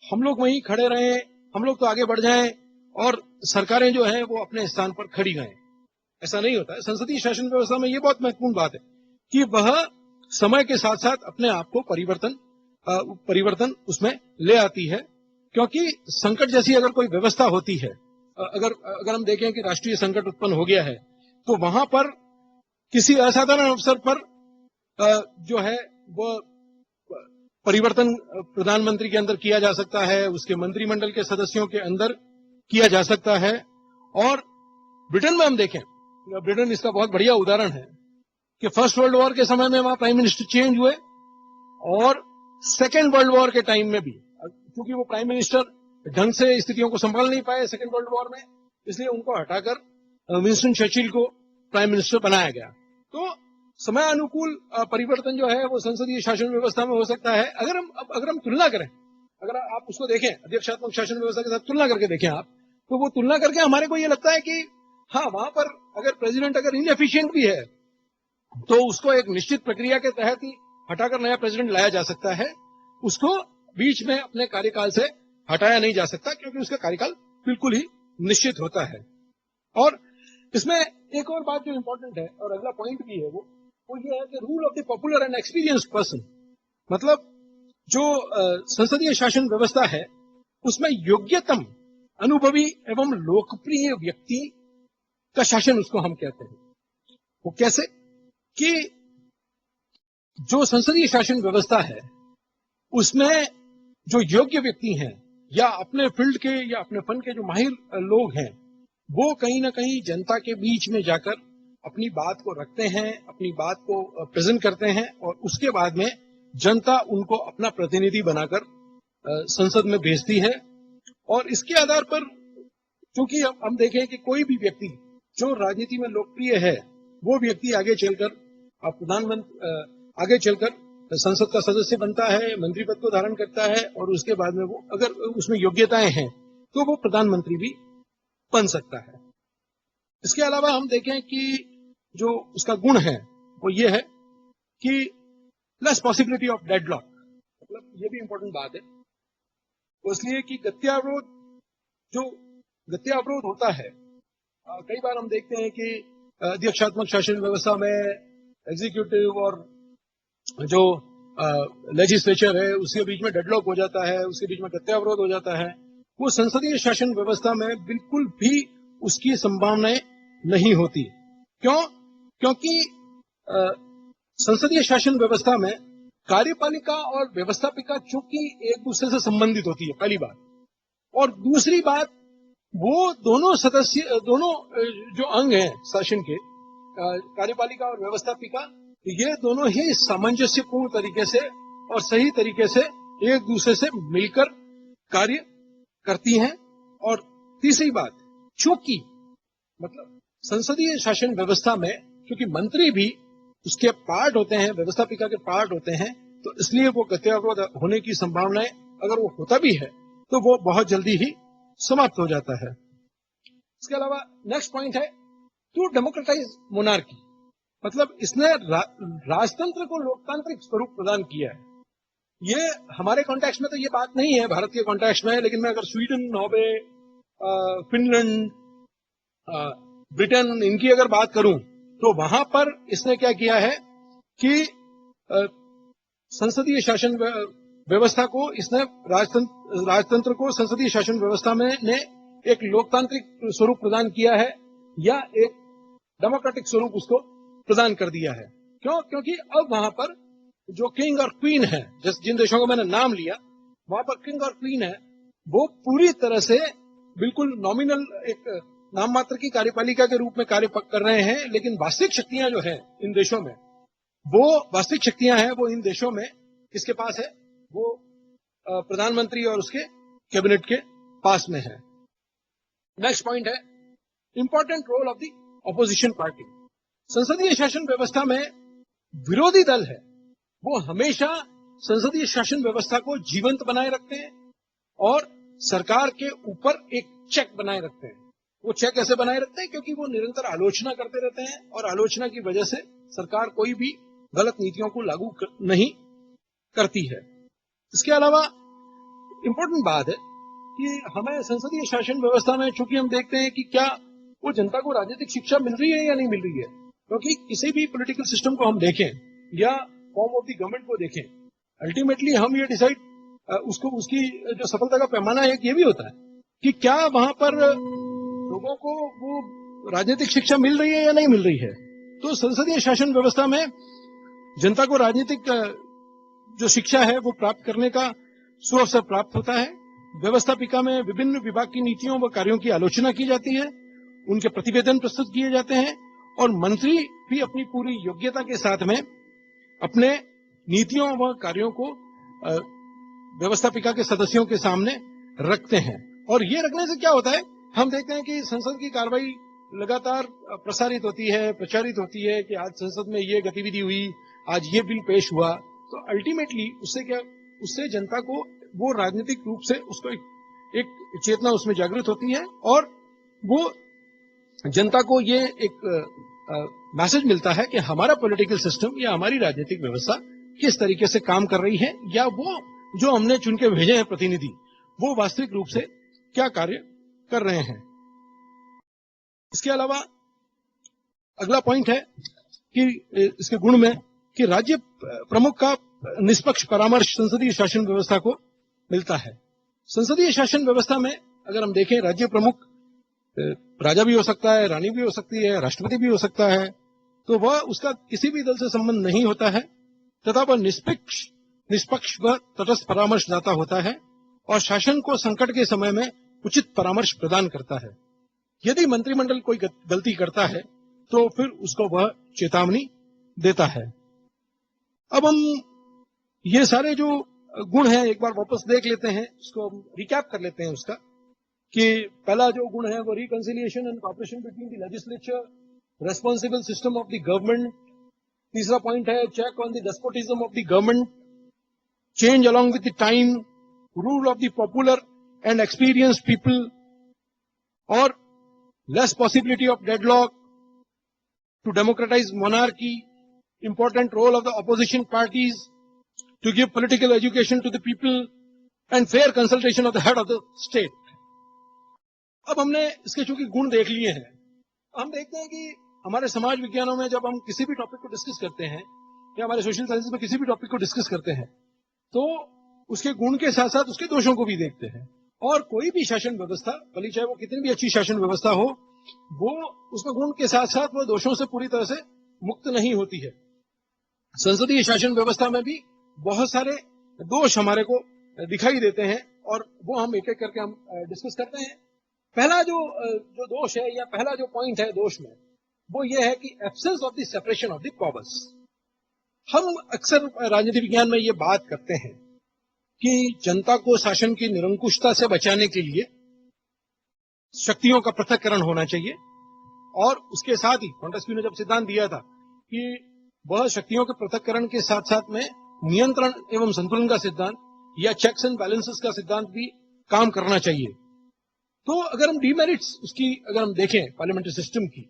हम लोग वहीं खड़े रहे, हम लोग तो आगे बढ़ जाएं और सरकारें जो है वो अपने स्थान पर खड़ी गए। ऐसा नहीं होता है। संसदीय शासन व्यवस्था में ये बहुत महत्वपूर्ण बात है कि वह समय के साथ साथ अपने आप को परिवर्तन उसमें ले आती है, क्योंकि संकट जैसी अगर कोई व्यवस्था होती है, अगर हम देखें कि राष्ट्रीय संकट उत्पन्न हो गया है, तो वहां पर किसी असाधारण अवसर पर जो है वो परिवर्तन प्रधानमंत्री के अंदर किया जा सकता है, उसके मंत्रिमंडल के सदस्यों के अंदर किया जा सकता है। और ब्रिटेन में हम देखें, ब्रिटेन इसका बहुत बढ़िया उदाहरण है कि फर्स्ट वर्ल्ड वॉर के समय में वहां प्राइम मिनिस्टर चेंज हुए और सेकेंड वर्ल्ड वॉर के टाइम में भी, क्योंकि वो प्राइम मिनिस्टर ढंग से स्थितियों को संभाल नहीं पाए सेकेंड वर्ल्ड वॉर में, इसलिए उनको हटाकर विंस्टन चर्चिल को प्राइम मिनिस्टर बनाया गया। तो समय अनुकूल परिवर्तन जो है वो संसदीय शासन व्यवस्था में हो सकता है। अगर हम तुलना करें, अगर आप उसको देखें, अध्यक्षात्मक शासन व्यवस्था के साथ तुलना करके देखें आप, तो वो तुलना करके हमारे को ये लगता है कि हाँ, वहां पर अगर प्रेसिडेंट अगर इनएफिशिएंट भी है तो उसको एक निश्चित प्रक्रिया के तहत ही हटाकर नया प्रेसिडेंट लाया जा सकता है। उसको बीच में अपने कार्यकाल से हटाया नहीं जा सकता, क्योंकि उसका कार्यकाल बिल्कुल ही निश्चित होता है। और इसमें एक और बात जो इंपॉर्टेंट है और अगला पॉइंट भी है, वो ये है कि rule of the popular and experience person, मतलब जो संसदीय शासन व्यवस्था है उसमें योग्यतम, अनुभवी एवं लोकप्रिय व्यक्ति का शासन उसको हम कहते हैं। वो कैसे कि जो संसदीय शासन व्यवस्था है उसमें जो योग्य व्यक्ति हैं या अपने फील्ड के या अपने फन के जो माहिर लोग हैं, वो कहीं ना कहीं जनता के बीच में जाकर अपनी बात को रखते हैं, अपनी बात को प्रेजेंट करते हैं और उसके बाद में जनता उनको अपना प्रतिनिधि बनाकर संसद में भेजती है। और इसके आधार पर, क्योंकि हम देखें कि कोई भी व्यक्ति जो राजनीति में लोकप्रिय है वो व्यक्ति आगे चलकर संसद का सदस्य बनता है, मंत्री पद को धारण करता है और उसके बाद में वो अगर उसमें योग्यताएं हैं तो वो प्रधानमंत्री भी बन सकता है। इसके अलावा हम देखें कि जो उसका गुण है वो ये है कि लेस पॉसिबिलिटी ऑफ डेडलॉक, मतलब ये भी इंपॉर्टेंट बात है। वो इसलिए कि गत्यावरोध होता है, कई बार हम देखते हैं कि अध्यक्षात्मक शासन व्यवस्था में एग्जीक्यूटिव और जो लेजिस्लेचर है उसके बीच में डेडलॉक हो जाता है, उसके बीच में गत्यावरोध हो जाता है। वो संसदीय शासन व्यवस्था में बिल्कुल भी उसकी संभावनाएं नहीं होती। क्यों? क्योंकि संसदीय शासन व्यवस्था में कार्यपालिका और व्यवस्थापिका चूंकि एक दूसरे से संबंधित होती है, पहली बात। और दूसरी बात, वो दोनों जो अंग हैं शासन के, कार्यपालिका और व्यवस्थापिका, ये दोनों ही सामंजस्यपूर्ण तरीके से और सही तरीके से एक दूसरे से मिलकर कार्य करती हैं। और तीसरी बात, चूंकि मतलब संसदीय शासन व्यवस्था में क्योंकि मंत्री भी उसके पार्ट होते हैं, व्यवस्थापिका के पार्ट होते हैं, तो इसलिए वो गत्यावरोध होने की संभावनाएं, अगर वो होता भी है तो वो बहुत जल्दी ही समाप्त हो जाता है। इसके अलावा नेक्स्ट पॉइंट है टू डेमोक्रेटाइज मोनार्की, मतलब इसने राजतंत्र को लोकतांत्रिक स्वरूप प्रदान किया है। ये हमारे कॉन्टेक्स्ट में तो ये बात नहीं है, भारत के कॉन्टेक्स्ट में, लेकिन मैं अगर स्वीडन, नॉर्वे, फिनलैंड, ब्रिटेन, इनकी अगर बात करूं तो वहां पर इसने क्या किया है कि संसदीय शासन व्यवस्था को इसने राजतंत्र को संसदीय शासन व्यवस्था में ने एक लोकतांत्रिक स्वरूप प्रदान किया है या एक डेमोक्रेटिक स्वरूप उसको प्रदान कर दिया है। क्यों? क्योंकि अब वहां पर जो किंग और क्वीन है, जिन देशों को मैंने नाम लिया, वहां पर किंग और क्वीन है, वो पूरी तरह से बिल्कुल नॉमिनल एक नाम मात्र की कार्यपालिका के रूप में कार्य कर रहे हैं, लेकिन वास्तविक शक्तियां जो है इन देशों में, वो इन देशों में किसके पास है? वो प्रधानमंत्री और उसके कैबिनेट के पास में है। नेक्स्ट पॉइंट है important role of the opposition party. संसदीय शासन व्यवस्था में विरोधी दल है वो हमेशा संसदीय शासन व्यवस्था को जीवंत बनाए रखते हैं और सरकार के ऊपर एक चेक बनाए रखते हैं। वो चेक ऐसे बनाए रखते हैं क्योंकि वो निरंतर आलोचना करते रहते हैं और आलोचना की वजह से सरकार कोई भी गलत नीतियों को लागू नहीं करती है। इसके अलावा इम्पोर्टेंट बात है कि हमें संसदीय शासन व्यवस्था में चूंकि हम देखते हैं कि क्या वो जनता को राजनीतिक शिक्षा मिल रही है या नहीं मिल रही है, क्योंकि किसी भी पॉलिटिकल सिस्टम को हम देखें या फॉर्म ऑफ द गवर्नमेंट को देखें, अल्टीमेटली हम ये डिसाइड उसको उसकी जो सफलता का पैमाना है ये भी होता है कि क्या वहां पर लोगों को वो राजनीतिक शिक्षा मिल रही है या नहीं मिल रही है। तो संसदीय शासन व्यवस्था में जनता को राजनीतिक जो शिक्षा है वो प्राप्त करने का सुअवसर प्राप्त होता है। व्यवस्थापिका में विभिन्न विभाग की नीतियों व कार्यों की आलोचना की जाती है, उनके प्रतिवेदन प्रस्तुत किए जाते हैं और मंत्री भी अपनी पूरी योग्यता के साथ में अपने नीतियों व कार्यों को व्यवस्थापिका के सदस्यों के सामने रखते हैं। और ये रखने से क्या होता है, हम देखते हैं कि संसद की कार्रवाई लगातार प्रसारित होती है, प्रचारित होती है कि आज संसद में ये गतिविधि हुई, आज ये बिल पेश हुआ। तो अल्टीमेटली उससे जनता को वो राजनीतिक रूप से उसको एक चेतना उसमें जागृत होती है और वो जनता को ये एक मैसेज मिलता है कि हमारा पॉलिटिकल सिस्टम या हमारी राजनीतिक व्यवस्था किस तरीके से काम कर रही है, या वो जो हमने चुन के भेजे हैं प्रतिनिधि वो वास्तविक रूप से क्या कार्य कर रहे हैं। इसके अलावा अगला पॉइंट है कि इसके गुण में कि राज्य प्रमुख का निष्पक्ष परामर्श संसदीय शासन व्यवस्था को मिलता है। संसदीय शासन व्यवस्था में अगर हम देखें, राज्य प्रमुख राजा भी हो सकता है, रानी भी हो सकती है, राष्ट्रपति भी हो सकता है, तो वह उसका किसी भी दल से संबंध नहीं होता है तथा वह निष्पक्ष व तटस्थ परामर्शदाता होता है और शासन को संकट के समय में उचित परामर्श प्रदान करता है। यदि मंत्रिमंडल कोई गलती करता है तो फिर उसको वह चेतावनी देता है। अब हम ये सारे जो गुण हैं एक बार वापस देख लेते हैं, इसको हम रिकैप कर लेते हैं उसका कि पहला जो गुण है वो reconciliation and cooperation between the legislature, responsible system of the government. तीसरा पॉइंट है check on the despotism of the government, change along with the time, rule of the popular and experienced people और less possibility of deadlock to democratize monarchy, important role of the opposition parties to give political education to the people and fair consultation of the head of the state। अब हमने इसके चूंकि गुण देख लिए हैं, हम देखते हैं कि हमारे समाज विज्ञानों में जब हम किसी भी टॉपिक को डिस्कस करते हैं या हमारे सोशल साइंस में किसी भी टॉपिक को डिस्कस करते हैं तो उसके गुण के साथ साथ उसके दोषों को भी देखते हैं। और कोई भी शासन व्यवस्था, भले चाहे वो कितनी भी अच्छी शासन व्यवस्था हो, वो उसके गुण के साथ साथ वो दोषों से पूरी तरह से मुक्त नहीं होती है। संसदीय शासन व्यवस्था में भी बहुत सारे दोष हमारे को दिखाई देते हैं और वो हम एक एक करके हम डिस्कस करते हैं। पहला जो दोष है या पहला जो पॉइंट है दोष में, वो ये है कि absence of the separation of the powers. हम अक्सर राजनीति विज्ञान में ये बात करते हैं कि जनता को शासन की निरंकुशता से बचाने के लिए शक्तियों का पृथक्करण होना चाहिए और उसके साथ ही मॉन्टेस्क्यू ने जब सिद्धांत दिया था कि वह शक्तियों के पृथक्करण के साथ साथ में नियंत्रण एवं संतुलन का सिद्धांत या चेक्स एंड बैलेंसेस का सिद्धांत भी काम करना चाहिए। तो अगर हम डीमेरिट्स उसकी अगर हम देखें पार्लियामेंट्री सिस्टम की,